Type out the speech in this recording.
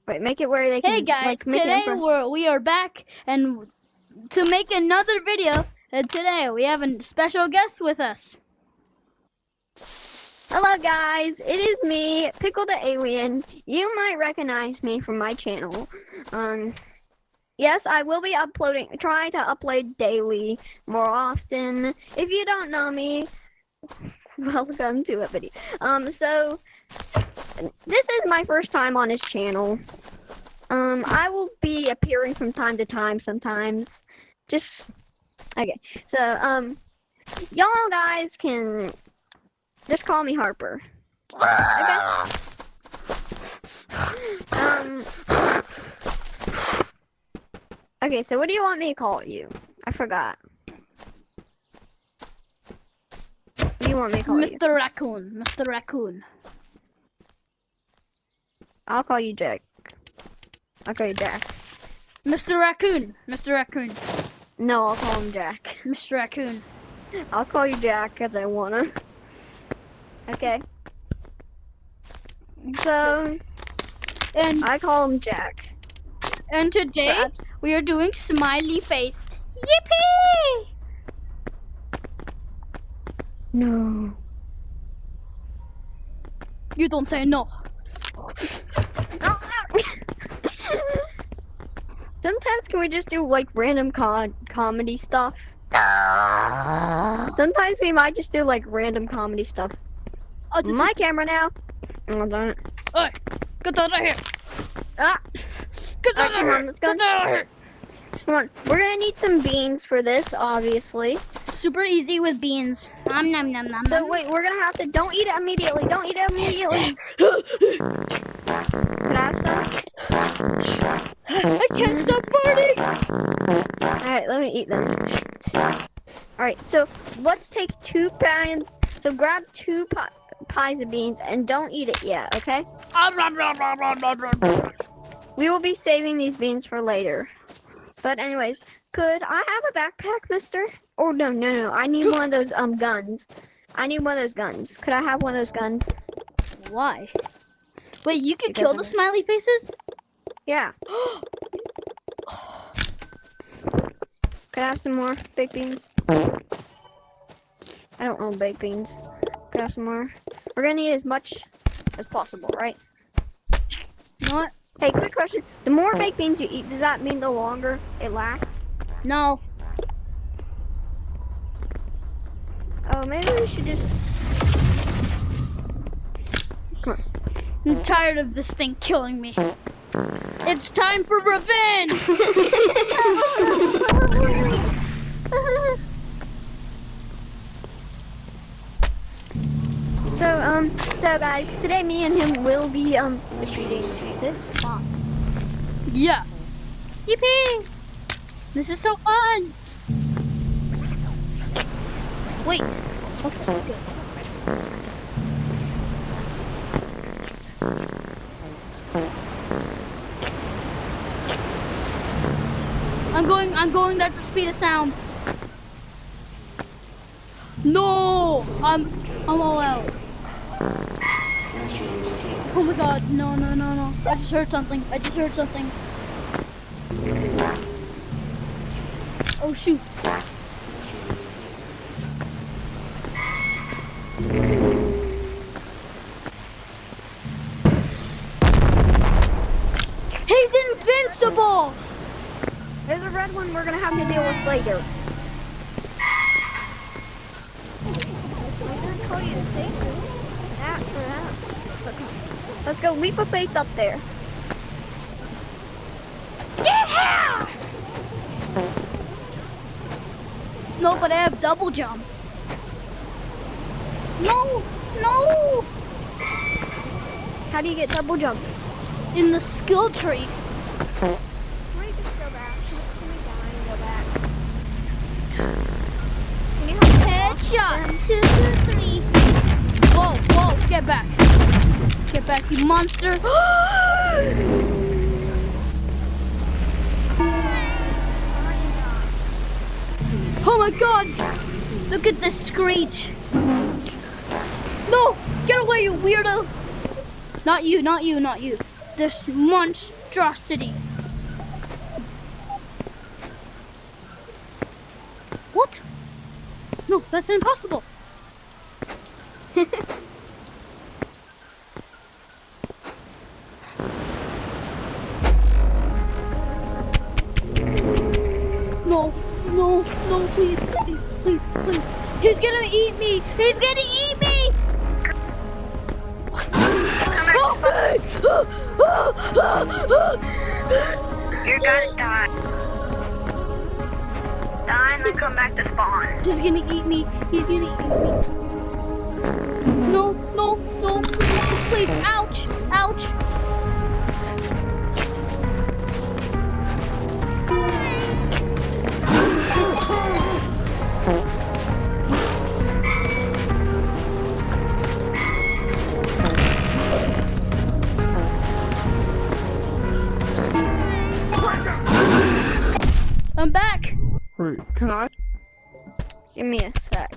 Wait, make it where they can. Hey guys, like, make it today in we are back and to make another video. And today we have a special guest with us. Hello guys, it is me, Pickle the Alien. You might recognize me from my channel. Yes, I will be trying to upload daily, more often. If you don't know me, welcome to a video. So this is my first time on his channel. I will be appearing from time to time sometimes. Okay. So, y'all guys can just call me Harper. Okay? Okay, so what do you want me to call you? I forgot. What do you want me to call you? Mr. Raccoon. Mr. Raccoon. I'll call you Jack. I'll call you Jack. Mr. Raccoon. Mr. Raccoon. No, I'll call him Jack. Mr. Raccoon. I'll call you Jack because I wanna. Okay. So, And I call him Jack. and today Perhaps. we are doing smiley face. Yippee! No. You don't say no. Sometimes can we just do like random comedy stuff? Sometimes we might just do like random comedy stuff. I'll just My camera now. Oh, darn it. Hey, get out of here. Ah, Get out of come here. on, let's go. Get out of here. Come on. We're gonna need some beans for this, obviously. Super easy with beans. Nom nom nom nom. So wait, we're gonna have to. Don't eat it immediately. Don't eat it immediately. Can I have some? I can't stop farting. Alright, let me eat them. Alright, so let's take 2 pans. So grab 2 pies of beans and don't eat it yet, okay? We will be saving these beans for later. But anyways, could I have a backpack, mister? Oh, no. I need one of those guns. I need one of those guns. Could I have one of those guns? Why? Wait, you can Because kill of the it. smiley faces? Yeah. Could I have some more baked beans? I don't own baked beans. Could I have some more? We're gonna need as much as possible, right? You know what? Hey, quick question. The more baked beans you eat, does that mean the longer it lasts? No. Oh, maybe we should just... Come on. I'm tired of this thing killing me. It's time for revenge! So guys, today me and him will be, defeating this fox. Yeah. Yippee! This is so fun! Wait. Okay, good. I'm going at the speed of sound. No! I'm all out. Oh my god, no. I just heard something. Oh shoot. He's invincible! There's a red one we're gonna have to deal with later. Let's go leap of faith up there. Yeah! No, but I have double jump. No! How do you get double jump? In the skill tree. Can we just go back? Can we die and go back? Can you help me walk? Headshot. 2, 3. Whoa, get back. Get back, you monster. Oh my god! Look at this screech. No! Get away, you weirdo! Not you. this monstrosity. What? No, that's impossible. No, no, no, please, please, please, please. He's gonna eat me. He's gonna eat me. Stop me. You're gonna die. Die and then come back to spawn. He's gonna eat me. He's gonna eat me. No, no, no, please, please. Ouch, ouch. I'm back. Wait, can I? Give me a sec.